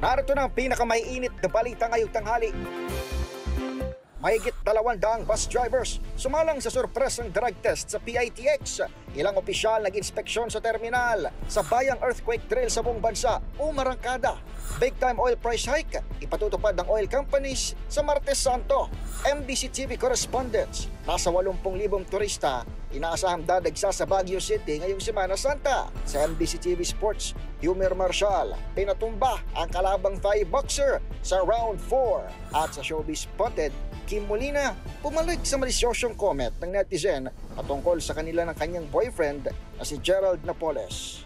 Narito na ang pinakamaiinit na balita ngayong tanghali. Mahigit 200 bus drivers sumalang sa sorpresang drug test sa PITX. Ilang opisyal nag-inspeksyon sa terminal. Sa bayang earthquake drill sa buong bansa, umarangkada. Big time oil price hike, ipatutupad ng oil companies sa Martes Santo. MBC TV correspondents, nasa 80,000 turista, inaasahang dadagsa sa Baguio City ngayong Semana Santa. Sa MBC TV Sports, Humor Marshall, pinatumba ang kalabang Thai boxer sa round 4. At sa Showbiz Spotted, Kim Molina, pumalig sa malisyosyong comment ng netizen patungkol sa kanila ng kanyang boyfriend na si Gerald Napoles.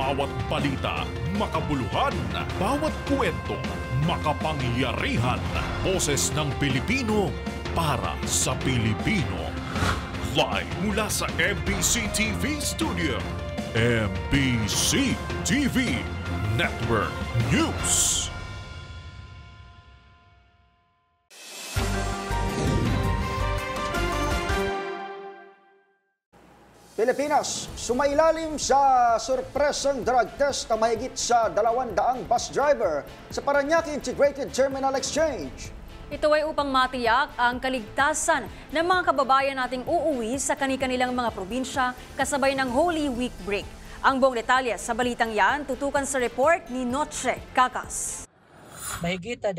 Bawat balita, makabuluhan. Bawat kwento, makapangyarihan. Boses ng Pilipino para sa Pilipino. Live mula sa MBC TV Studio. MBC TV Network News. Pilipinas, sumailalim sa sorpresang drug test na mahigit sa 200 bus driver sa Parañaque Integrated Terminal Exchange. Ito ay upang matiyak ang kaligtasan ng mga kababayan nating uuwi sa kani-kanilang mga probinsya kasabay ng Holy Week break. Ang buong detalye sa balitang yan, tutukan sa report ni Noche Cacas. Mahigit 200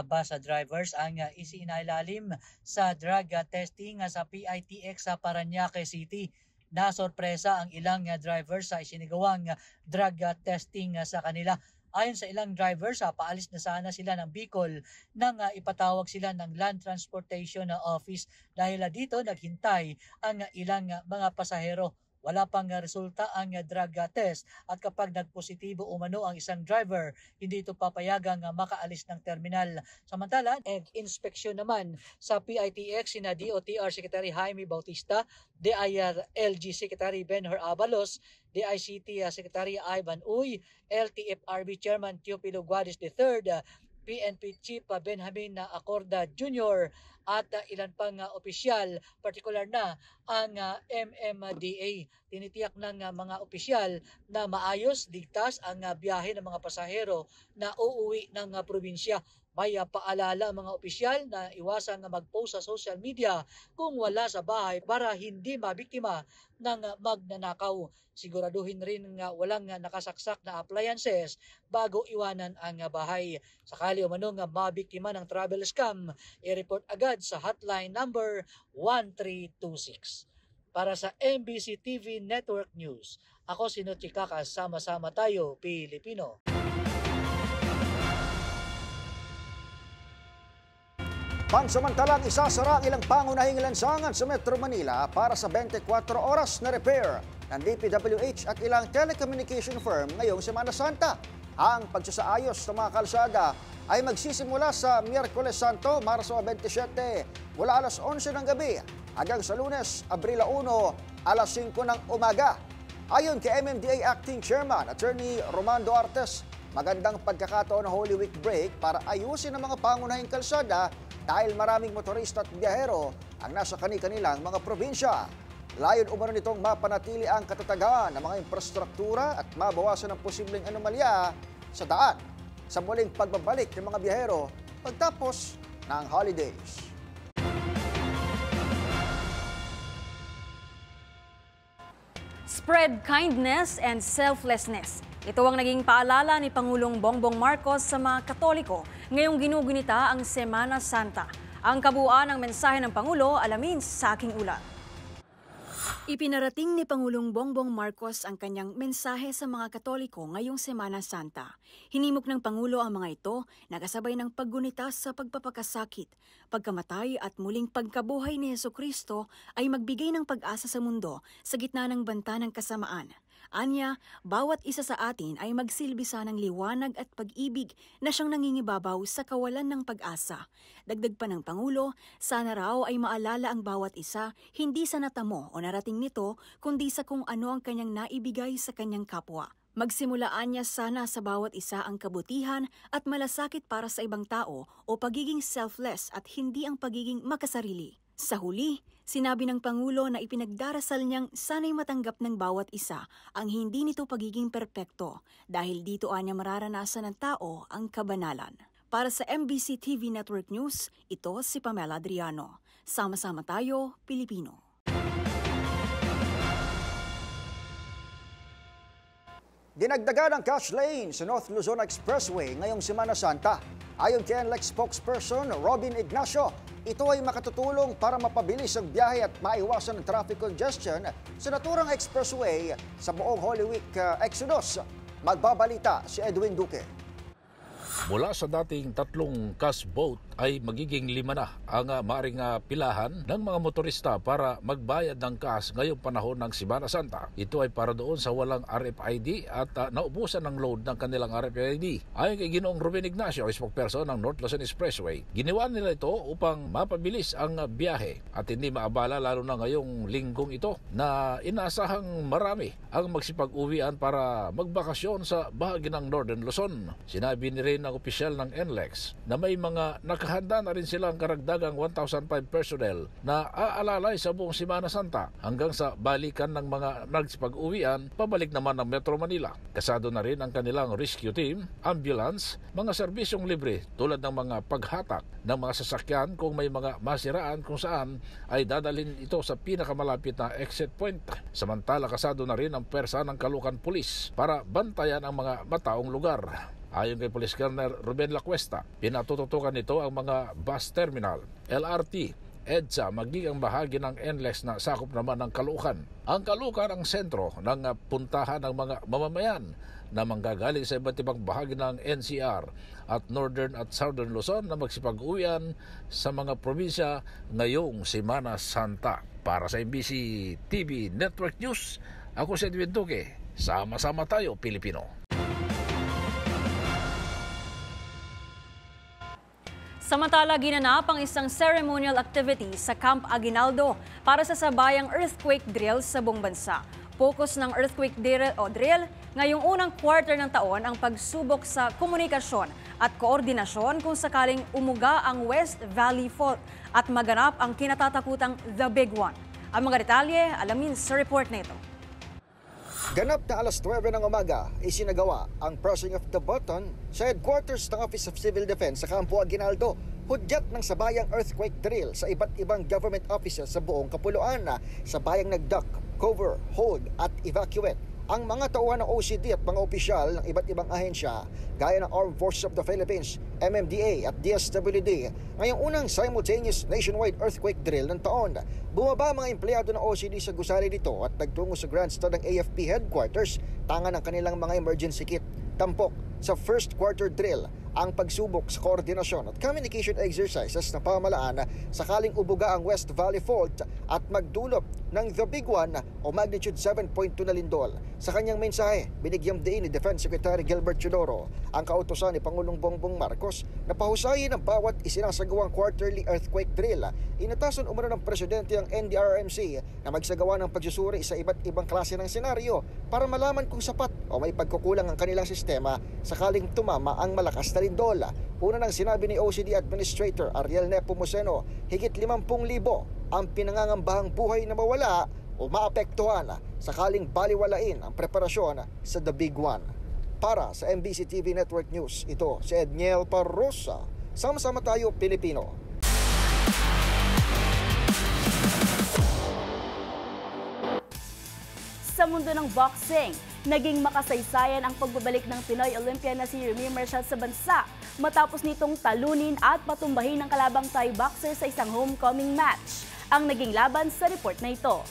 bus drivers ang isinailalim sa drug testing sa PITX sa Parañaque City. Nasorpresa ang ilang drivers sa isinigawang drug testing sa kanila. Ayon sa ilang drivers, paalis na sana sila ng Bicol nang ipatawag sila ng Land Transportation Office dahil dito naghintay ang ilang mga pasahero. Wala pang resulta ang drug test at kapag nagpositibo umano ang isang driver, hindi ito papayagang makaalis ng terminal. Samantala, inspeksyon naman sa PITX sina DOTR Secretary Jaime Bautista, DIRLG Secretary Benhur Abalos, DICT Secretary Ivan Uy, LTFRB Chairman Teofilo Guadis III, PNP Chief Benjamin Acorda Jr. at ilan pang opisyal, partikular na ang MMDA. Tinitiyak ng mga opisyal na maayos, ligtas ang biyahe ng mga pasahero na uuwi ng probinsya. May paalala ang mga opisyal na iwasang mag-post sa social media kung wala sa bahay para hindi mabiktima ng magnanakaw. Siguraduhin rin nga walang nakasaksak na appliances bago iwanan ang bahay. Sakali umanong mabiktima ng travel scam, i-report agad sa hotline number 1326. Para sa MBC TV Network News, ako si Noche Cacas, sama-sama tayo Pilipino. Pansamantalang isasara ang ilang pangunahing lansangan sa Metro Manila para sa 24 oras na repair ng DPWH at ilang telecommunication firm ngayong Semana Santa. Ang pagsasaayos ng mga kalsada ay magsisimula sa Miyerkules Santo, Marso 27, mula alas 11 ng gabi hanggang sa Lunes, Abril 1, alas 5 ng umaga. Ayon kay MMDA Acting Chairman Attorney Romando Artes, magandang pagkakataon ng Holy Week break para ayusin ang mga pangunahing kalsada dahil maraming motorista at biyahero ang nasa kani-kanilang mga probinsya. Layon umano nitong mapanatili ang katatagan ng mga infrastruktura at mabawasan ang posibleng anomalya sa daan sa muling pagbabalik ng mga biyahero pagtapos ng holidays. Spread kindness and selflessness. Ito ang naging paalala ni Pangulong Bongbong Marcos sa mga Katoliko ngayong ginugunita ang Semana Santa. Ang kabuuan ng mensahe ng Pangulo, alamin sa aking ulat. Ipinarating ni Pangulong Bongbong Marcos ang kanyang mensahe sa mga Katoliko ngayong Semana Santa. Hinimok ng Pangulo ang mga ito na kasabay ng paggunita sa pagpapakasakit, pagkamatay at muling pagkabuhay ni Hesukristo ay magbigay ng pag-asa sa mundo sa gitna ng banta ng kasamaan. Anya, bawat isa sa atin ay magsilbisa ng liwanag at pag-ibig na siyang nangingibabaw sa kawalan ng pag-asa. Dagdag pa ng Pangulo, sana raw ay maalala ang bawat isa hindi sa natamo o narating nito kundi sa kung ano ang kanyang naibigay sa kanyang kapwa. Magsimulaan niya sana sa bawat isa ang kabutihan at malasakit para sa ibang tao o pagiging selfless at hindi ang pagiging makasarili. Sa huli, sinabi ng Pangulo na ipinagdarasal niyang sana'y matanggap ng bawat isa ang hindi nito pagiging perpekto dahil dito anya mararanasan ng tao ang kabanalan. Para sa MBC TV Network News, ito si Pamela Adriano. Sama-sama tayo, Pilipino. Dinagdagan ang cash lane sa North Luzon Expressway ngayong Semana Santa. Ayon kay NLEX spokesperson Robin Ignacio, ito ay makatutulong para mapabilis ang biyahe at maiwasan ang traffic congestion sa naturang expressway sa buong Holy Week Exodus. Magbabalita si Edwin Duque. Mula sa dating 3 cash boat ay magiging 5 na ang maaring pilahan ng mga motorista para magbayad ng cash ngayong panahon ng Semana Santa. Ito ay para doon sa walang RFID at naubusan ng load ng kanilang RFID. Ayon kay Ginoong Ruben Ignacio, spokesperson ng North Luzon Expressway, ginawa nila ito upang mapabilis ang biyahe at hindi maabala lalo na ngayong linggong ito na inasahang marami ang magsipag-uwian para magbakasyon sa bahagi ng Northern Luzon. Sinabi ni rin ng opisyal ng NLEX na may mga nakahanda na rin silang karagdagang 1,005 personnel na aalalay sa buong Semana Santa hanggang sa balikan ng mga nagsipag-uwian pabalik naman ng Metro Manila. Kasado na rin ang kanilang rescue team, ambulance, mga serbisyong libre tulad ng mga paghatak ng mga sasakyan kung may mga masiraan kung saan ay dadalhin ito sa pinakamalapit na exit point. Samantala kasado na rin ang pwersa ng Caloocan Police para bantayan ang mga mataong lugar. Ayon kay Police Colonel Ruben Lacuesta, pinatututukan nito ang mga bus terminal, LRT, EDSA magiging bahagi ng NLEX na sakop naman ng Caloocan. Ang Caloocan ang sentro ng puntahan ng mga mamamayan na manggagaling sa iba't ibang bahagi ng NCR at Northern at Southern Luzon na magsipag-uwian sa mga probinsya ngayong Semana Santa. Para sa MBC TV Network News, ako si Edwin Duque. Sama-sama tayo, Pilipino. Samantala, ginanap ang isang ceremonial activity sa Camp Aguinaldo para sa sabayang earthquake drill sa buong bansa. Focus ng earthquake drill ngayong unang quarter ng taon ang pagsubok sa komunikasyon at koordinasyon kung sakaling umuga ang West Valley Fault at maganap ang kinatatakutang The Big One. Ang mga detalye, alamin sa report na ito. Ganap na alas 9 ng umaga, isinagawa ang pressing of the button sa headquarters ng Office of Civil Defense sa Campo Aguinaldo. Hudyat ng sabayang earthquake drill sa iba't ibang government offices sa buong kapuluan na sabayang nag-duck, cover, hold at evacuate ang mga tauhan ng OCD at mga opisyal ng iba't ibang ahensya gaya ng Armed Forces of the Philippines, MMDA at DSWD ngayong unang simultaneous nationwide earthquake drill ng taon. Bumaba mga empleyado ng OCD sa gusali nito at nagtungo sa grandstand ng AFP headquarters, tanga ng kanilang mga emergency kit. Tampok sa first quarter drill ang pagsubok sa koordinasyon at communication exercises na pamalaan sakaling ubuga ang West Valley Fault at magdulot ng The Big One o magnitude 7.2 na lindol. Sa kanyang mensahe, binigyang diin ni Defense Secretary Gilbert Chodoro ang kautusan ni Pangulong Bongbong Marcos na pahusayin ang bawat isinasagawang quarterly earthquake drill. Inatasan umano ng Presidente ang NDRRMC na magsagawa ng pagsusuri sa iba't ibang klase ng senaryo para malaman kung sapat o may pagkukulang ang kanilang sistema sakaling tumama ang malakas na lindol. Una nang sinabi ni OCD Administrator Ariel Nepomuceno, higit 50,000 ang pinangangambahang buhay na mawala o maapektuhan sakaling baliwalain ang preparasyon sa The Big One. Para sa MBC TV Network News, ito si Edniel Parrosa. Sama-sama tayo, Pilipino. Sa mundo ng boxing, naging makasaysayan ang pagbabalik ng Pinoy Olympian na si Remy Marshall sa bansa matapos nitong talunin at patumbahin ng kalabang Thai boxer sa isang homecoming match. Ang naging laban sa report na ito.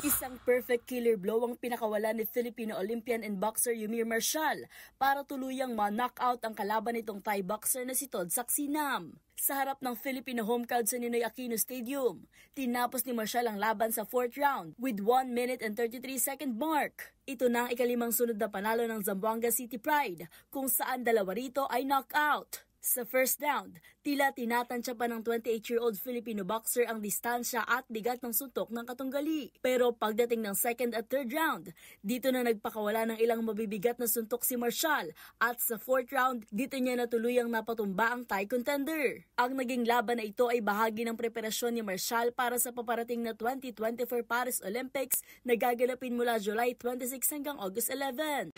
Isang perfect killer blow ang pinakawalan ni Filipino Olympian and boxer Remy Marshall para tuluyang ma-knockout ang kalaban nitong Thai boxer na si Todd Saxinam. Sa harap ng Filipino home crowd sa Ninoy Aquino Stadium, tinapos ni Marshall ang laban sa 4th round with 1 minute and 33 second mark. Ito na ang ikalimang sunod na panalo ng Zamboanga City Pride kung saan dalawa rito ay knockout. Sa first round, tila tinatansya pa ng 28-year-old Filipino boxer ang distansya at bigat ng suntok ng katunggali. Pero pagdating ng second at third round, dito na nagpakawala ng ilang mabibigat na suntok si Marshall at sa fourth round, dito niya natuluyang napatumba ang Thai contender. Ang naging laban na ito ay bahagi ng preparasyon ni Marshall para sa paparating na 2024 Paris Olympics na gaganapin mula July 26 hanggang August 11.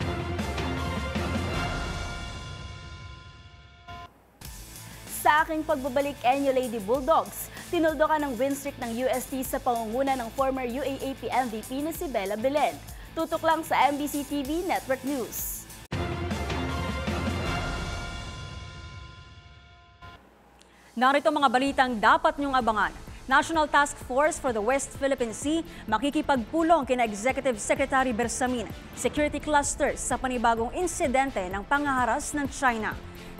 Sa aking pagbabalik Enyo Lady Bulldogs, tinuldukan ng win streak ng UST sa pangunguna ng former UAAP MVP na si Bella Belen. Tutok lang sa MBC TV Network News. Narito mga balitang dapat niyong abangan. National Task Force for the West Philippine Sea makikipagpulong kina Executive Secretary Bersamin, security clusters sa panibagong insidente ng pangaharas ng China.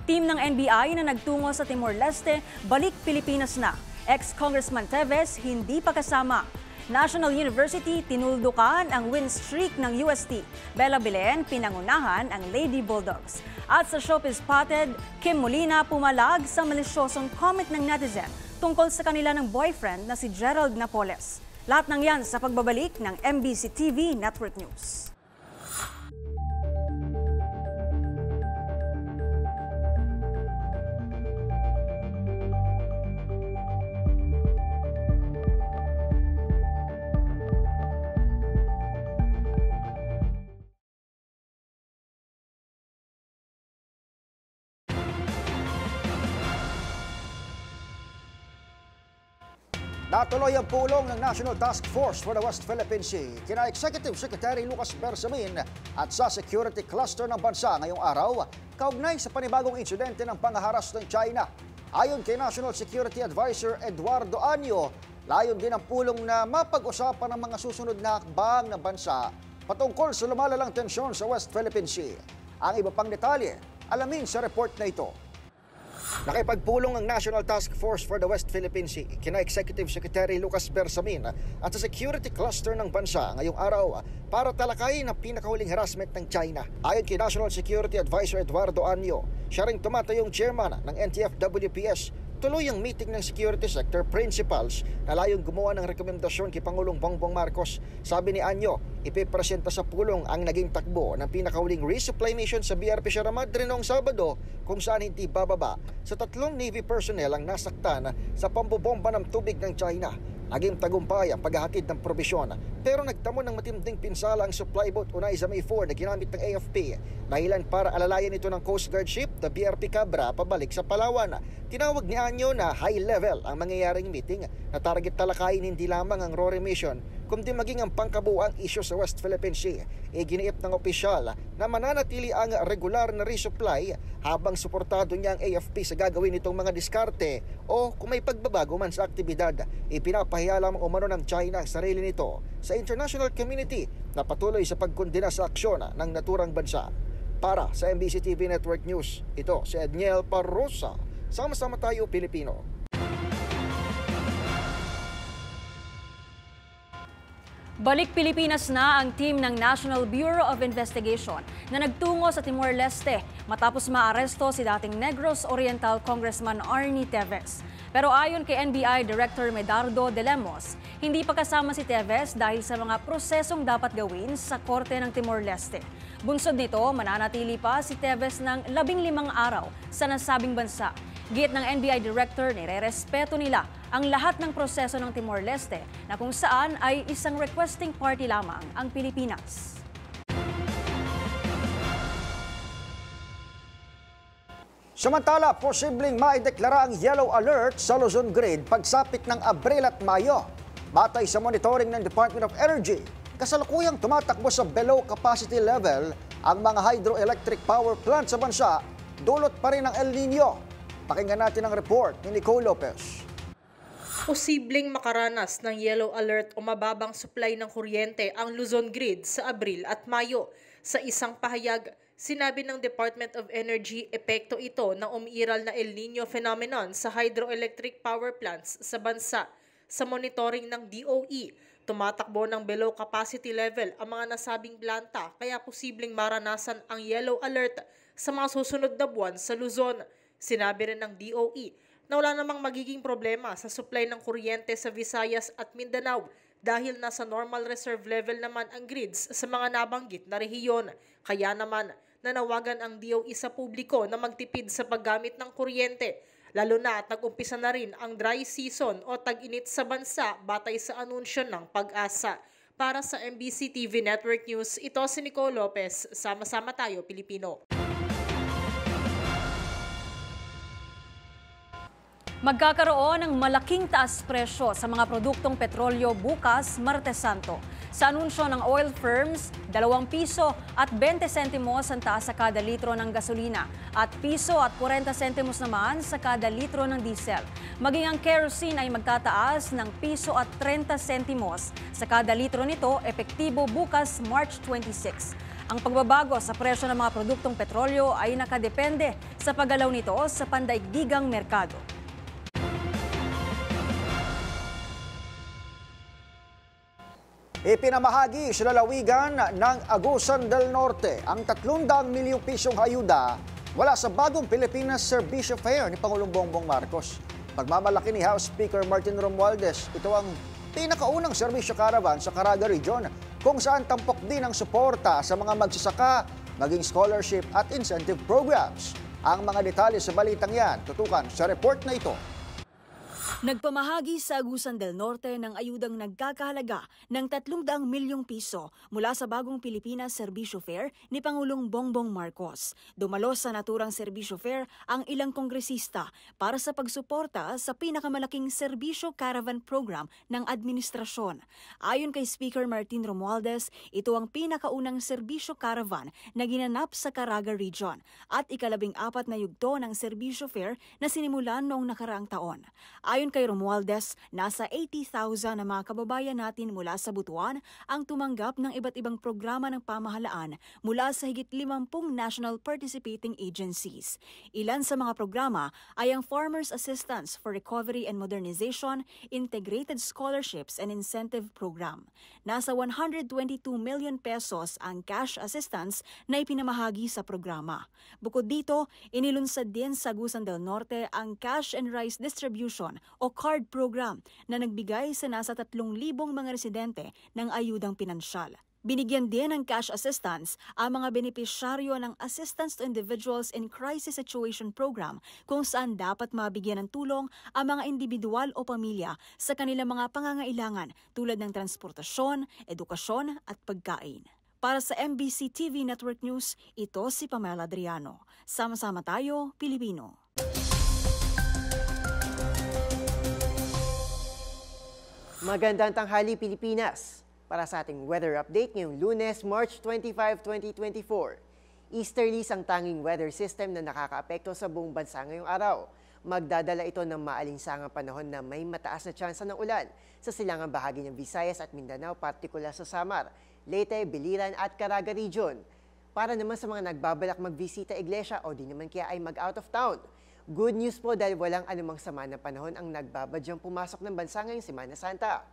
Team ng NBI na nagtungo sa Timor-Leste, balik Pilipinas na. Ex-Congressman Teves hindi pa kasama. National University tinuldukan ang win streak ng UST. Bella Belen pinangunahan ang Lady Bulldogs. At sa Showbiz Spotted, Kim Molina pumalag sa malisyosong comment ng netizen tungkol sa kanila ng boyfriend na si Gerald Napoles. Lahat ng yan sa pagbabalik ng MBC TV Network News. Natuloy ang pulong ng National Task Force for the West Philippine Sea kina Executive Secretary Lucas Bersamin at sa security cluster ng bansa ngayong araw kaugnay sa panibagong insidente ng pangaharas ng China. Ayon kay National Security Advisor Eduardo Anyo, layon din ang pulong na mapag-usapan ng mga susunod na hakbang ng bansa patungkol sa lumalalang tensyon sa West Philippine Sea. Ang iba pang detalye, alamin sa report na ito. Nakipagpulong ang National Task Force for the West Philippine Sea kina Executive Secretary Lucas Bersamin at sa security cluster ng bansa ngayong araw para talakayin ang pinakahuling harassment ng China. Ayon kay National Security Advisor Eduardo Anyo, siya ring tumatayong chairman ng NTF-WPS, tuloy ang meeting ng security sector principals na layong gumawa ng rekomendasyon kay Pangulong Bongbong Marcos. Sabi ni Anyo, ipipresenta sa pulong ang naging takbo ng pinakahuling resupply mission sa BRP Sierra Madre noong Sabado kung saan hindi bababa sa 3 Navy personnel ang nasaktan sa pambobomba ng tubig ng China. Naging tagumpay ang paghahatid ng probisyon pero nagtamo ng matinding pinsala ang supply boat Unaiza May 4 na ginamit ng AFP dahilan para alalayan ito ng Coast Guard ship na BRP Cabra pabalik sa Palawan. Tinawag ni Anyo na high level ang mangyayaring meeting na target talakayin hindi lamang ang RORE mission kundi maging ang pangkabuang issue sa West Philippine Sea. Iginiit ng opisyal na mananatili ang regular na resupply habang suportado niya ang AFP sa gagawin nitong mga diskarte o kung may pagbabago man sa aktibidad. Ipinapahiya lamang umano ng China ang sarili nito sa international community na patuloy sa pagkondena sa aksyon ng naturang bansa. Para sa MBC TV Network News, ito si Edniel Parrosa. Sama-sama tayo Pilipino. Balik Pilipinas na ang team ng National Bureau of Investigation na nagtungo sa Timor-Leste matapos maaresto si dating Negros Oriental Congressman Arnie Teves. Pero ayon kay NBI Director Medardo de Lemos, hindi pa kasama si Teves dahil sa mga prosesong dapat gawin sa Korte ng Timor-Leste. Bunsod nito, mananatili pa si Teves ng 15 araw sa nasabing bansa. Git ng NBI Director, nire-respeto nila ang lahat ng proseso ng Timor-Leste na kung saan ay isang requesting party lamang ang Pilipinas. Samantala, posibleng maideklara ang yellow alert sa Luzon Grid pagsapit ng Abril at Mayo. Batay sa monitoring ng Department of Energy, kasalukuyang tumatakbo sa below capacity level ang mga hydroelectric power plant sa bansa, dulot pa rin ng El Nino. Pakinggan natin ang report ni Nicole Lopez. Posibleng makaranas ng yellow alert o mababang supply ng kuryente ang Luzon Grid sa Abril at Mayo. Sa isang pahayag, sinabi ng Department of Energy epekto ito ng umiiral na El Nino phenomenon sa hydroelectric power plants sa bansa. Sa monitoring ng DOE, tumatakbo ng below capacity level ang mga nasabing planta kaya posibleng maranasan ang yellow alert sa mga susunod na buwan sa Luzon. Sinabi rin ng DOE na wala namang magiging problema sa supply ng kuryente sa Visayas at Mindanao dahil nasa normal reserve level naman ang grids sa mga nabanggit na rehiyon. Kaya naman, nanawagan ang DOE sa publiko na magtipid sa paggamit ng kuryente, lalo na at nag-umpisa na rin ang dry season o tag-init sa bansa batay sa anunsyo ng Pag-asa. Para sa MBC TV Network News, ito si Nicole Lopez. Sama-sama tayo, Pilipino. Magkakaroon ng malaking taas presyo sa mga produktong petrolyo bukas, Martes Santo. Sa anunsyo ng oil firms, 2 piso at 20 sentimos ang taas sa kada litro ng gasolina at piso at 40 sentimos naman sa kada litro ng diesel. Maging ang kerosene ay magtataas ng piso at 30 sentimos sa kada litro nito, epektibo bukas, March 26. Ang pagbabago sa presyo ng mga produktong petrolyo ay nakadepende sa paggalaw nito sa pandaigdigang merkado. Ipinamahagi sa lalawigan ng Agusan del Norte ang 300 milyong pisong ayuda mula sa bagong Pilipinas Servicio Fair ni Pangulong Bongbong Marcos. Pagmamalaki ni House Speaker Martin Romualdez, ito ang pinakaunang serbisyo caravan sa Caraga Region kung saan tampok din ang suporta sa mga magsasaka, maging scholarship at incentive programs. Ang mga detalye sa balitang yan, tutukan sa report na ito. Nagpamahagi sa Agusan del Norte ng ayudang nagkakahalaga ng 300 milyong piso mula sa bagong Pilipinas Servicio Fair ni Pangulong Bongbong Marcos. Dumalo sa naturang Servicio Fair ang ilang kongresista para sa pagsuporta sa pinakamalaking serbisyo caravan program ng administrasyon. Ayon kay Speaker Martin Romualdez, ito ang pinakaunang serbisyo caravan na ginanap sa Caraga Region at ika-14 na yugto ng Servicio Fair na sinimulan noong nakaraang taon. Ayon kay Romualdez, nasa 80,000 na mga kababayan natin mula sa Butuan ang tumanggap ng iba't ibang programa ng pamahalaan mula sa higit 50 national participating agencies. Ilan sa mga programa ay ang Farmers Assistance for Recovery and Modernization, Integrated Scholarships and Incentive Program. Nasa 122 million pesos ang cash assistance na ipinamahagi sa programa. Bukod dito, inilunsad din sa Agusan del Norte ang Cash and Rice Distribution o CARD program na nagbigay sa nasa 3,000 mga residente ng ayudang pinansyal. Binigyan din ng cash assistance ang mga benepisyaryo ng Assistance to Individuals in Crisis Situation Program kung saan dapat mabigyan ng tulong ang mga individual o pamilya sa kanilang mga pangangailangan tulad ng transportasyon, edukasyon at pagkain. Para sa MBC TV Network News, ito si Pamela Adriano. Sama-sama tayo, Pilipino. Magandang tanghali, Pilipinas! Para sa ating weather update ngayong Lunes, March 25, 2024. Easterlies ang tanging weather system na nakakaapekto sa buong bansa ngayong araw. Magdadala ito ng maalinsangang panahon na may mataas na tsansa ng ulan sa silangang bahagi ng Visayas at Mindanao, partikular sa Samar, Leyte, Biliran at Caraga Region. Para naman sa mga nagbabalak magbisita iglesia o di naman kaya ay mag-out of town. Good news po dahil walang anumang sama ng panahon ang nagbabadyang pumasok ng bansa ngayong Semana Santa.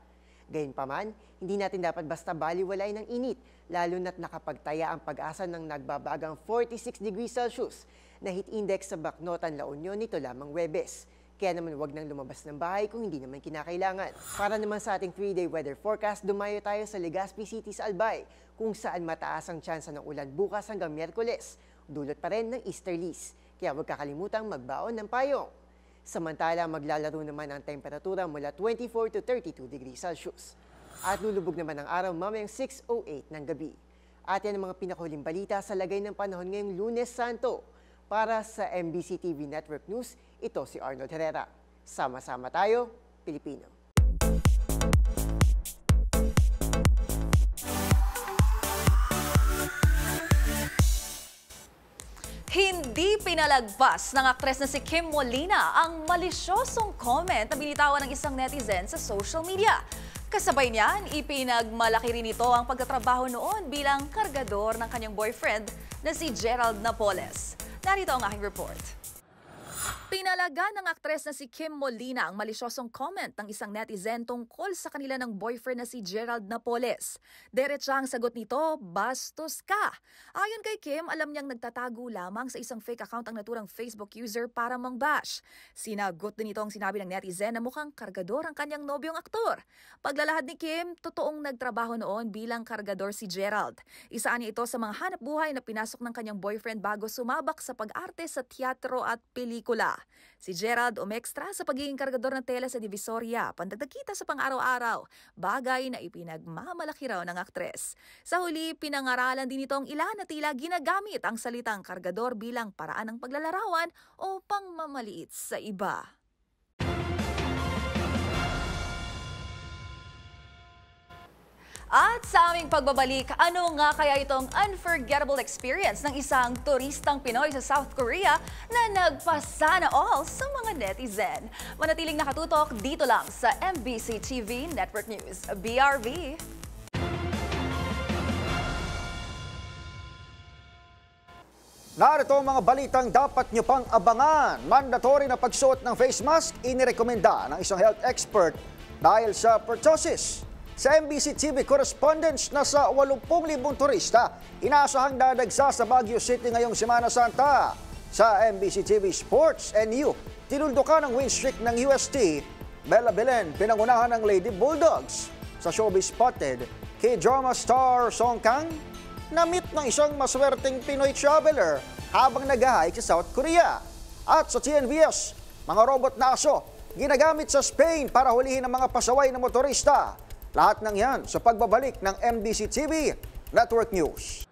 Gayunpaman, hindi natin dapat basta baliwalay ng init, lalo na't nakapagtaya ang Pag-asa ng nagbabagang 46 degrees Celsius na heat index sa Bacnotan, La Union nito lamang Huwebes. Kaya naman wag nang lumabas ng bahay kung hindi naman kinakailangan. Para naman sa ating 3-day weather forecast, dumayo tayo sa Legazpi City sa Albay, kung saan mataas ang tsansa ng ulan bukas hanggang Miyerkules. Dulot pa rin ng easterlies. Kaya huwag kakalimutang magbaon ng payong. Samantala, maglalaro naman ang temperatura mula 24 to 32 degrees Celsius. At lulubog naman ang araw mamayang 6:08 ng gabi. At yan ang mga pinakahuling balita sa lagay ng panahon ngayong Lunes Santo. Para sa MBC TV Network News, ito si Arnold Herrera. Sama-sama tayo, Pilipino. Hindi pinalagpas ng aktres na si Kim Molina ang malisyosong comment na binitawan ng isang netizen sa social media. Kasabay niyan, ipinagmalaki rin ito ang pagtatrabaho noon bilang kargador ng kanyang boyfriend na si Gerald Napoles. Narito ang aking report. Pinalaga ng aktres na si Kim Molina ang malisyosong comment ng isang netizen tungkol sa kanila ng boyfriend na si Gerald Napoles. Diretsa ang sagot nito, bastos ka. Ayon kay Kim, alam niyang nagtatago lamang sa isang fake account ang naturang Facebook user para mang-bash. Sinagot din ito ang sinabi ng netizen na mukhang kargador ang kanyang nobyong aktor. Paglalahad ni Kim, totoong nagtrabaho noon bilang kargador si Gerald. Isa niya ito sa mga hanap buhay na pinasok ng kanyang boyfriend bago sumabak sa pag-arte sa teatro at pelikula. Si Gerald umextra sa pagiging kargador ng tela sa Divisoria, pandagdag kita sa pang-araw-araw, bagay na ipinagmamalaki raw ng aktres. Sa huli, pinangaralan din itong ilan na tila ginagamit ang salitang kargador bilang paraan ng paglalarawan o pangmamaliit sa iba. At sa aming pagbabalik, ano nga kaya itong unforgettable experience ng isang turistang Pinoy sa South Korea na nagpasana all sa mga netizen? Manatiling nakatutok dito lang sa MBC TV Network News. BRB! Narito ang mga balitang dapat nyo pang abangan. Mandatory na pagsuot ng face mask, inirekomenda ng isang health expert dahil sa pertussis. Sa MBC TV correspondents na sa 80,000 turista, inaasahang dadagsa sa Baguio City ngayong Semana Santa. Sa MBC TV Sports NU, tinuldukan ang win streak ng UST. Bella Belen, pinangunahan ng Lady Bulldogs. Sa Showbiz Spotted, K-drama star Song Kang, na-meet ng isang maswerteng Pinoy traveler habang nag-hike sa South Korea. At sa TNVS, mga robot na aso, ginagamit sa Spain para hulihin ang mga pasaway na motorista. Lahat ng yan sa pagbabalik ng MBC TV Network News.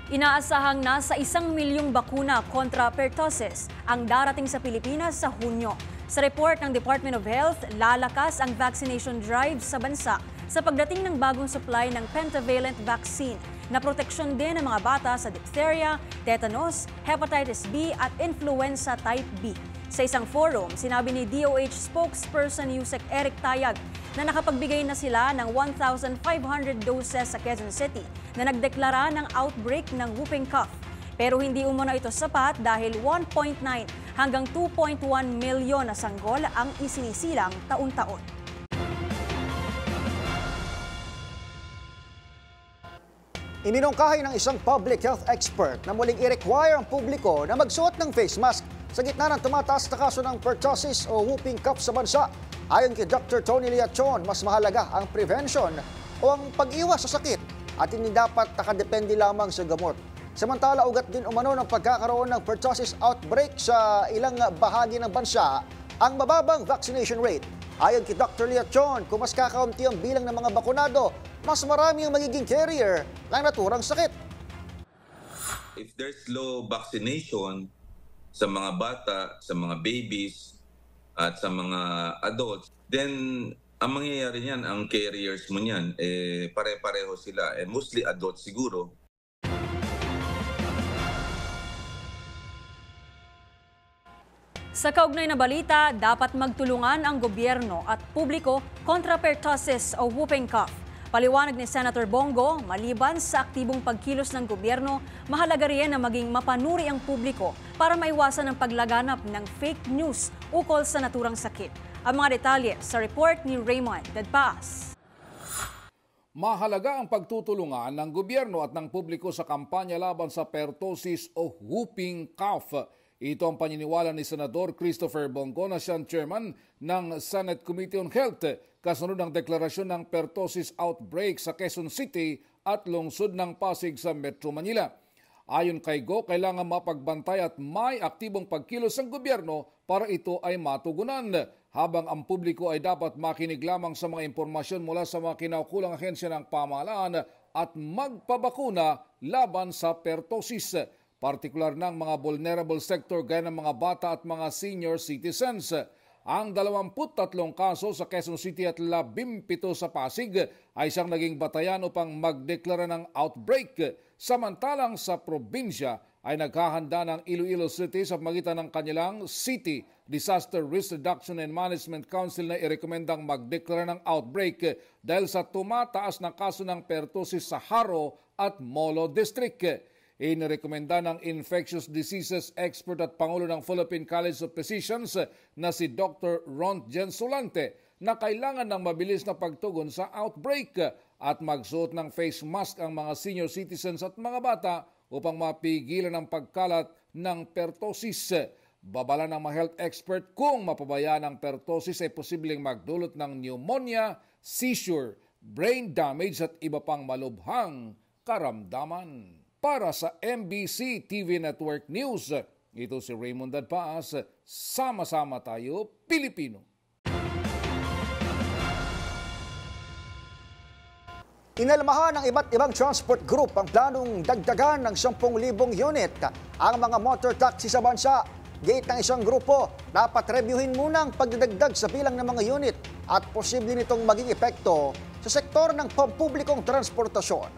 Inaasahang nasa 1 milyong bakuna kontra pertussis ang darating sa Pilipinas sa Hunyo. Sa report ng Department of Health, lalakas ang vaccination drive sa bansa sa pagdating ng bagong supply ng pentavalent vaccine na proteksyon din ng mga bata sa diphtheria, tetanus, hepatitis B at influenza type B. Sa isang forum, sinabi ni DOH spokesperson Yusek Eric Tayag na nakapagbigay na sila ng 1,500 doses sa Quezon City na nagdeklara ng outbreak ng whooping cough. Pero hindi umano ito sapat dahil 1.9 hanggang 2.1 milyon na sanggol ang isinisilang taon-taon. Iminungkahi ng isang public health expert na muling i-require ang publiko na magsuot ng face mask sa gitna ng tumataas na kaso ng pertussis o whooping cough sa bansa. Ayon kay Dr. Tony Liachon, mas mahalaga ang prevention o ang pag-iwas sa sakit at hindi dapat nakadepende lamang sa gamot. Samantala, ugat din umano ng pagkakaroon ng pertussis outbreak sa ilang bahagi ng bansa ang mababang vaccination rate. Ayon kay Dr. Liachon, kung mas kakaunti ang bilang ng mga bakunado, mas marami ang magiging carrier ng naturang sakit. If there's low vaccination sa mga bata, sa mga babies, at sa mga adults, then ang mangyayari niyan, ang carriers mo niyan, pare-pareho sila, mostly adults siguro. Sa kaugnay na balita, dapat magtulungan ang gobyerno at publiko kontra pertussis o whooping cough. Paliwanag ni Senator Bongo, maliban sa aktibong pagkilos ng gobyerno, mahalaga rin na maging mapanuri ang publiko para maiwasan ang paglaganap ng fake news ukol sa naturang sakit. Ang mga detalye sa report ni Raymond Dadpas. Mahalaga ang pagtutulungan ng gobyerno at ng publiko sa kampanya laban sa pertussis o whooping cough. Ito ang paniniwala ni Senador Christopher Bongo na siyang chairman ng Senate Committee on Health kasunod ng deklarasyon ng pertussis outbreak sa Quezon City at lungsod ng Pasig sa Metro Manila. Ayon kay Go, kailangan mapagbantay at may aktibong pagkilos ng gobyerno para ito ay matugunan, habang ang publiko ay dapat makinig lamang sa mga impormasyon mula sa mga kinaukulang ahensya ng pamahalaan at magpabakuna laban sa pertussis. partikular ng mga vulnerable sector gaya ng mga bata at mga senior citizens. Ang 23 kaso sa Quezon City at 17 sa Pasig ay siyang naging batayan upang magdeklara ng outbreak. Samantalang sa probinsya ay naghahanda ng Iloilo City sa pagitan ng kanilang City Disaster Risk Reduction and Management Council na irekomendang magdeklara ng outbreak dahil sa tumataas na kaso ng pertussis sa Haro at Molo District. Inirekomenda ng infectious diseases expert at Pangulo ng Philippine College of Physicians na si Dr. Rontgen Solante na kailangan ng mabilis na pagtugon sa outbreak at magsuot ng face mask ang mga senior citizens at mga bata upang mapigilan ang pagkalat ng pertussis. Babala ng mga health expert kung mapabayaan ang pertussis ay posibleng magdulot ng pneumonia, seizure, brain damage at iba pang malubhang karamdaman. Para sa MBC TV Network News, ito si Raymond Dadpaas, sama-sama tayo Pilipino. Inalmahan ng iba't ibang transport group ang planong dagdagan ng 10,000 unit ang mga motor taxi sa bansa. Gate ng isang grupo, dapat reviewin muna ang pagdadagdag sa bilang ng mga unit at posible nitong maging epekto sa sektor ng pampublikong transportasyon.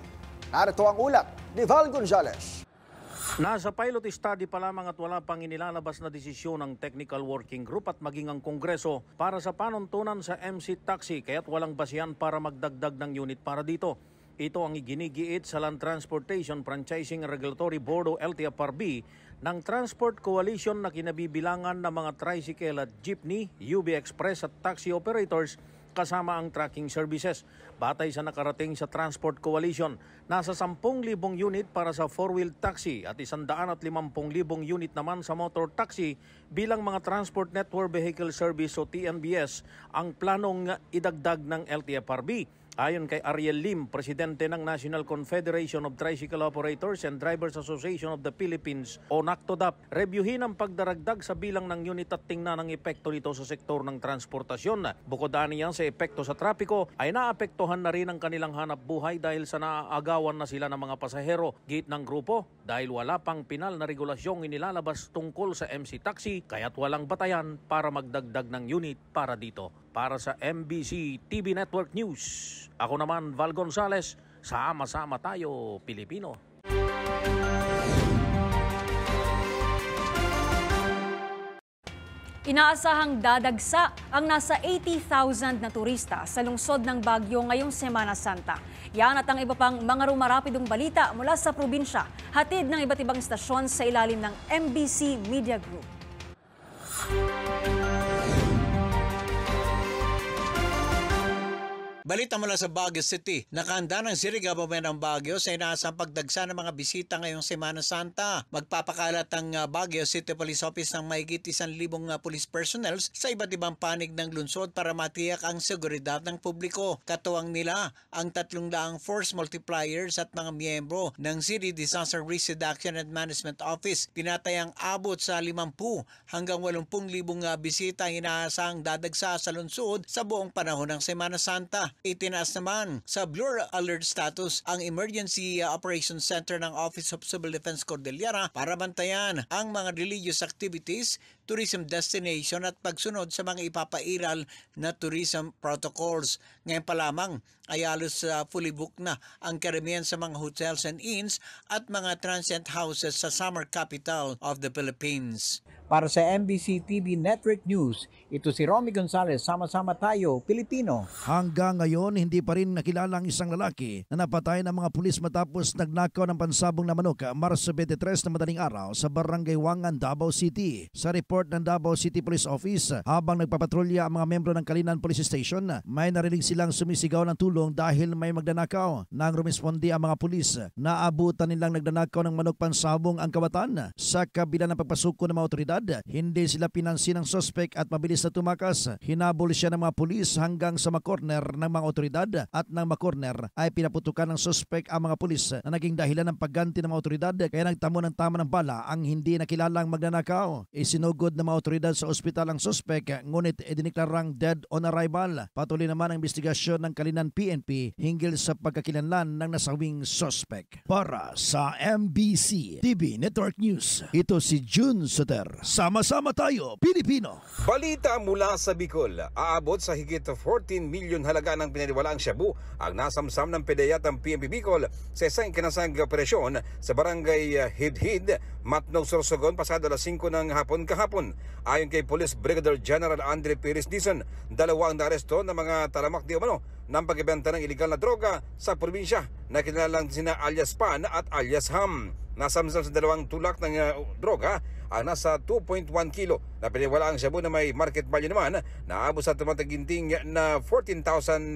Narito ang ulat ni Val Gonzalez. Nasa pilot study pa lamang at wala pang inilalabas na desisyon ng Technical Working Group at maging ang Kongreso para sa panuntunan sa MC Taxi kaya't walang basihan para magdagdag ng unit para dito. Ito ang iginigiit sa Land Transportation Franchising Regulatory Board o LTFRB ng Transport Coalition na kinabibilangan ng mga tricycle at jeepney, UB Express at taxi operators kasama ang tracking services. Batay sa nakarating sa Transport Coalition, nasa 10,000 unit para sa four-wheel taxi at 150,000 unit naman sa motor taxi bilang mga Transport Network Vehicle Service o TNVS ang planong idagdag ng LTFRB. Ayon kay Ariel Lim, presidente ng National Confederation of Tricycle Operators and Drivers Association of the Philippines o NACTODAP, reviewin ang pagdaragdag sa bilang ng unit at tingnan ang epekto nito sa sektor ng transportasyon. Bukod niyan sa epekto sa trapiko, ay naapektuhan na rin ang kanilang hanap buhay dahil sa naaagawan na sila ng mga pasahero. Gate ng grupo, dahil wala pang pinal na regulasyong inilalabas tungkol sa MC Taxi, kaya't walang batayan para magdagdag ng unit para dito. Para sa MBC TV Network News, ako naman Val Gonzalez, sama-sama tayo Pilipino. Inaasahang dadagsa ang nasa 80,000 na turista sa lungsod ng Baguio ngayong Semana Santa. Yan at ang iba pang mga rumarapidong balita mula sa probinsya, hatid ng iba't ibang istasyon sa ilalim ng MBC Media Group. Balita mula sa Baguio City, nakahanda ng City Government ng Baguio sa inaasang pagdagsa ng mga bisita ngayong Semana Santa. Magpapakalat ang Baguio City Police Office ng mahigit 1,000 police personnel sa iba't ibang panig ng lungsod para matiyak ang seguridad ng publiko. Katuwang nila ang 300 force multipliers at mga miyembro ng City Disaster Risk Reduction and Management Office. Tinatayang abot sa 50 hanggang 80,000 bisita inaasang dadagsa sa lungsod sa buong panahon ng Semana Santa. Itinaas naman sa Blue Alert status ang Emergency Operations Center ng Office of Civil Defense Cordillera para bantayan ang mga religious activities, tourism destination at pagsunod sa mga ipapairal na tourism protocols. Ngayon pa lamang ay halos fully booked na ang karamihan sa mga hotels and inns at mga transient houses sa summer capital of the Philippines. Para sa MBC TV Network News, ito si Romy Gonzalez, sama-sama tayo, Pilipino. Hanggang ngayon, hindi pa rin nakilala ang isang lalaki na napatay ng mga pulis matapos nagnakaw ng pansabong na manok Marso 23 na madaling araw sa Barangay Wangan, Davao City. Sa report ng Davao City Police Office, habang nagpapatrolya ang mga membro ng Kalinan Police Station, may narinig silang sumisigaw ng tulong dahil may magdanakaw. Nang rumispondi ang mga pulis, naabutan nilang nagnanakaw ng manok pansabong ang kawatan. Sa kabila ng pagpasuko ng mga otoridad, otoridad. Hindi sila pinansin ng suspect at mabilis na tumakas. Hinabol siya ng mga pulis hanggang sa makorner ng mga otoridad at nang makorner ay pinaputukan ng suspect ang mga pulis na naging dahilan ng pagganti ng mga otoridad kaya nagtamo ng tama ng bala ang hindi nakilalang magnanakaw. Isinugod ng mga otoridad sa ospital ang suspect ngunit idiniklarang dead on arrival. Patuloy naman ang investigasyon ng Kalinan PNP hinggil sa pagkakilanlan ng nasawing suspect. Para sa MBC TV Network News, ito si June Soter. Sama-sama tayo, Pilipino! Balita mula sa Bicol, aabot sa higit 14 milyon halaga ng pinaniwalaang shabu ang nasamsam ng PDEA at ang PNP Bicol sa isang ikinasang operasyon sa barangay Hidhid, Matnog, Sorsogon pasado alas 5 ng hapon kahapon. Ayon kay Police Brigadier General Andre Perez Dizon, dalawa ang naaresto ng mga talamak di umano ng pagbebenta ng iligal na droga sa probinsya na kinilalang sina alias Pan at alias Ham. Nasamsam sa dalawang tulak ng droga ang nasa 2.1 kilo na pinaniwalaang shabu na may market value naman na abot sa tumataginting na 14,000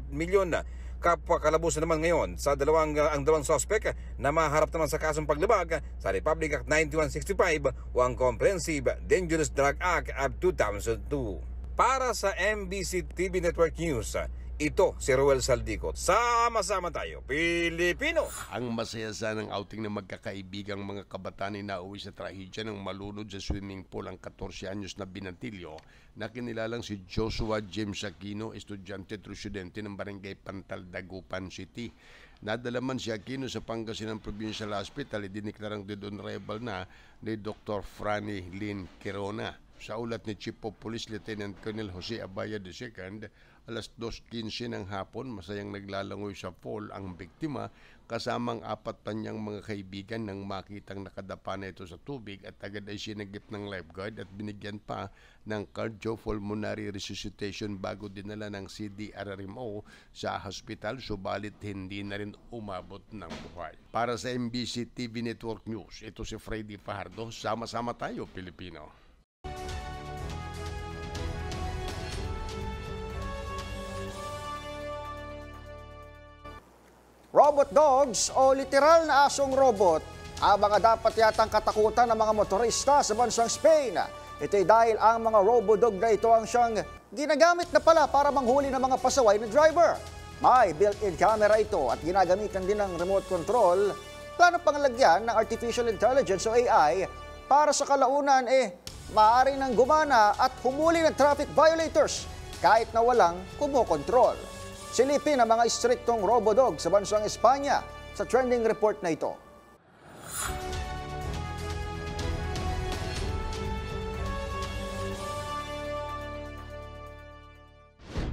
milyon. Kapwa kalabusan naman ngayon sa ang dalawang suspect na maharap naman sa kasong paglabag sa Republic Act 9165 o ang Comprehensive Dangerous Drug Act of 2002. Para sa MBC TV Network News, ito si Roel Saldico. Sama-sama tayo, Pilipino! Ang masaya ng outing ng magkakaibigang mga kabataan ay nauwi sa trahedya ng malunod sa swimming pool ang 14 anyos na binantilyo na kinilalang si Joshua James Aquino, estudyante at residente ng Barangay Pantal, Dagupan City. Nadala man si Aquino sa Pangasinan Provincial Hospital, diniklarang dead on arrival na ni Dr. Franny Lynn Quirona. Sa ulat ni Chief of Police Lieutenant Colonel Jose Abaya II, alas 2:15 ng hapon, masayang naglalangoy sa pool ang biktima kasamang 4 pa niyang mga kaibigan nang makitang nakadapa na ito sa tubig at agad ay sinagip ng lifeguard at binigyan pa ng cardiopulmonary resuscitation bago dinala ng CDRMO sa hospital, subalit hindi na rin umabot ng buhay. Para sa MBC TV Network News, ito si Freddy Fajardo. Sama-sama tayo, Pilipino! Robot dogs o literal na asong robot ang mga dapat yatang katakutan ng mga motorista sa bansang Spain. Ito'y dahil ang mga robodog na ito ang siyang ginagamit na pala para manghuli ng mga pasaway na driver. May built-in camera ito at ginagamitan din ng remote control. Plano pang lagyan ng artificial intelligence o AI para sa kalaunan maaari nang gumana at humuli ng traffic violators kahit na walang kumokontrol. Silipin ang mga istriktong robodog sa bansang Espanya sa trending report na ito.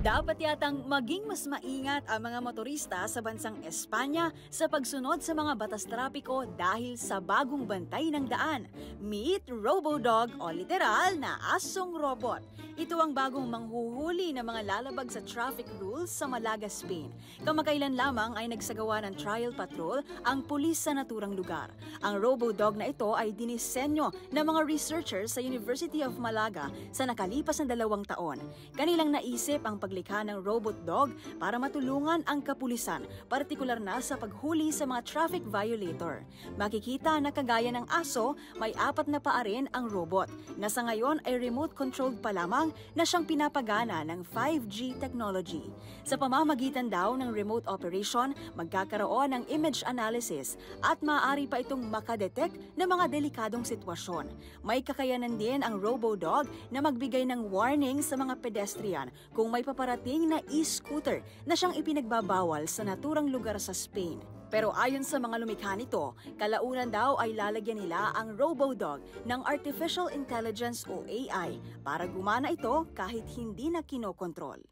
Dapat yatang maging mas maingat ang mga motorista sa bansang Espanya sa pagsunod sa mga batas trapiko dahil sa bagong bantay ng daan. Meet RoboDog o literal na asong robot. Ito ang bagong manghuhuli ng mga lalabag sa traffic rules sa Malaga, Spain. Kamakailan lamang ay nagsagawa ng trial patrol ang pulis sa naturang lugar. Ang RoboDog na ito ay dinisenyo ng mga researchers sa University of Malaga sa nakalipas na 2 taon. Kanilang naisip ang paglikha ng robot dog para matulungan ang kapulisan, partikular na sa paghuli sa mga traffic violator. Makikita na kagaya ng aso, may 4 na paa rin ang robot, na sa ngayon ay remote-controlled pa lamang na siyang pinapagana ng 5G technology. Sa pamamagitan daw ng remote operation, magkakaroon ng image analysis at maaari pa itong makadetect ng mga delikadong sitwasyon. May kakayanan din ang RoboDog na magbigay ng warning sa mga pedestrian kung may paparating na e-scooter na siyang ipinagbabawal sa naturang lugar sa Spain. Pero ayon sa mga lumikha nito, kalaunan daw ay lalagyan nila ang RoboDog ng Artificial Intelligence o AI para gumana ito kahit hindi na kinokontrol.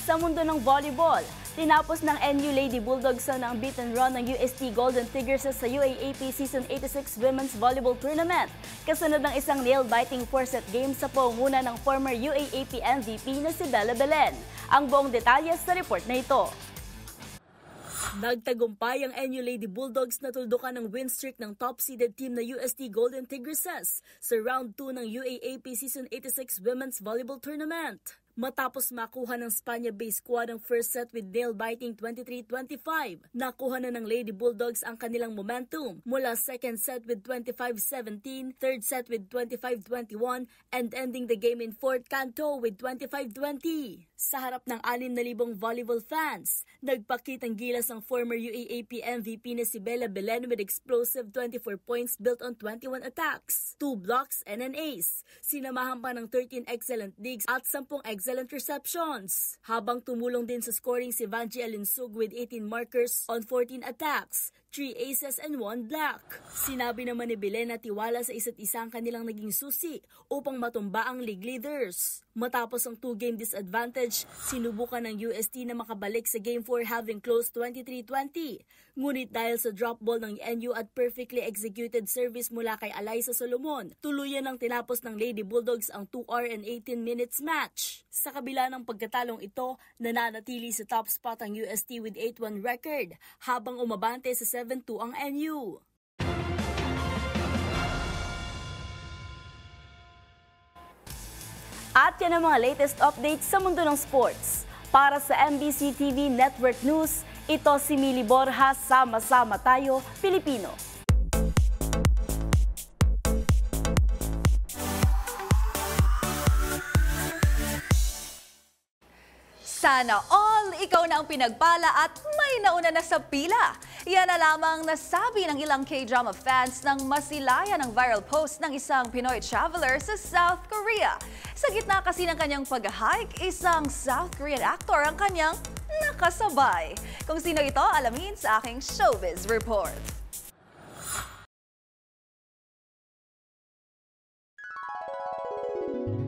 Sa mundo ng volleyball, tinapos ng NU Lady Bulldogs ang beat and run ng UST Golden Tigers sa UAAP Season 86 Women's Volleyball Tournament. Kasunod ng isang nail-biting 4-set game sa pangunguna ng former UAAP MVP na si Bella Belen. Ang buong detalye sa report na ito. Nagtagumpay ang NU Lady Bulldogs na tuldukan ng win streak ng top-seeded team na UST Golden Tigresses sa round 2 ng UAAP Season 86 Women's Volleyball Tournament. Matapos makuha ng Spanya-based squad ang first set with nail-biting 23-25, nakuha na ng Lady Bulldogs ang kanilang momentum mula second set with 25-17, third set with 25-21, and ending the game in fourth canto with 25-20. Sa harap ng 6,000 volleyball fans, nagpakitang gilas ang former UAAP MVP na si Bella Belen with explosive 24 points built on 21 attacks, 2 blocks, and an ace. Sinamahan pa ng 13 excellent digs at 10 excellent receptions. Habang tumulong din sa scoring si Vanji Alinsug with 18 markers on 14 attacks, 3 aces and 1 block. Sinabi naman ni Belen na tiwala sa isa't isa ang kanilang naging susi upang matumba ang league leaders. Matapos ang 2-game disadvantage, sinubukan ng UST na makabalik sa Game 4 having closed 23-20. Ngunit dahil sa drop ball ng NU at perfectly executed service mula kay Alaysa Solomon, tuluyan ang tinapos ng Lady Bulldogs ang 2-hour and 18 minutes match. Sa kabila ng pagkatalong ito, nananatili sa top spot ang UST with 8-1 record, habang umabante sa 7-2 ang NU. At yan ang mga latest updates sa mundo ng sports. Para sa MBC TV Network News, ito si Mili Borja, Sama-sama Tayo, Pilipino. Sana all ikaw na ang pinagpala at may nauna na sa pila. Yan na lamang nasabi ng ilang K-drama fans nang masilayan ang viral post ng isang Pinoy traveler sa South Korea. Sa gitna kasi ng kanyang pag-hike, isang South Korean actor ang kanyang nakasabay. Kung sino ito, alamin sa aking Showbiz Report.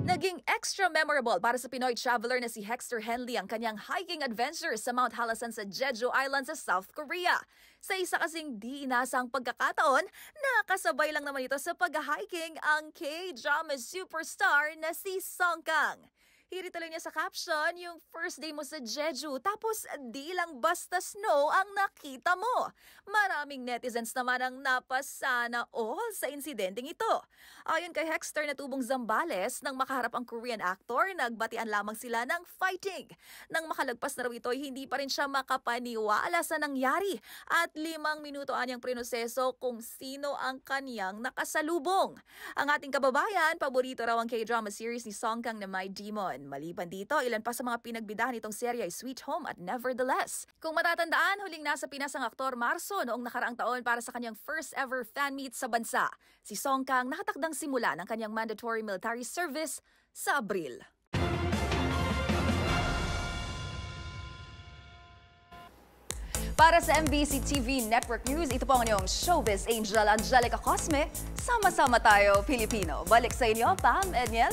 Naging extra memorable para sa Pinoy traveler na si Hexter Henley ang kanyang hiking adventure sa Mount Halasan sa Jeju Island sa South Korea. Sa isa kasing di inasang pagkakataon, nakasabay lang naman ito sa pag-hiking ang K-drama superstar na si Song Kang. Hirituloy niya sa caption yung first day mo sa Jeju tapos di lang basta snow ang nakita mo. Maraming netizens naman ang napasana all sa insidenteng ito. Ayon kay Hexter na tubong Zambales, nang makaharap ang Korean actor, nagbatian lamang sila ng fighting. Nang makalagpas na raw ito, hindi pa rin siya makapaniwala sa nangyari at 5 minuto anyang prinoseso kung sino ang kaniyang nakasalubong. Ang ating kababayan, paborito raw ang K-drama series ni Song Kang na My Demon. Maliban dito, ilan pa sa mga pinagbidahan nitong serye ay Sweet Home at Nevertheless. Kung matatandaan, huling nasa Pinas ang aktor Marso noong nakaraang taon para sa kanyang first ever fan meet sa bansa. Si Song Kang nakatakdang simula ng kanyang mandatory military service sa Abril. Para sa MBC TV Network News, ito po ang inyong Showbiz Angel Angelica Cosme. Sama-sama tayo, Pilipino. Balik sa inyo, Pam, Edniel.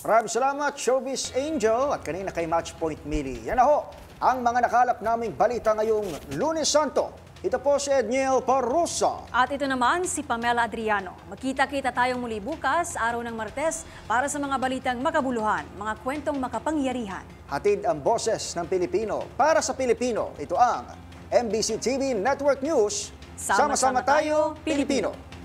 Maraming salamat, Showbiz Angel, at kanina kay Matchpoint Mili. Yan na ho, ang mga nakalap naming balita ngayong Lunes Santo. Ito po si Edniel Parrosa. At ito naman si Pamela Adriano. Magkita-kita tayong muli bukas, araw ng Martes, para sa mga balitang makabuluhan, mga kwentong makapangyarihan. Hatid ang boses ng Pilipino para sa Pilipino. Ito ang MBC TV Network News. Sama-sama tayo, Pilipino.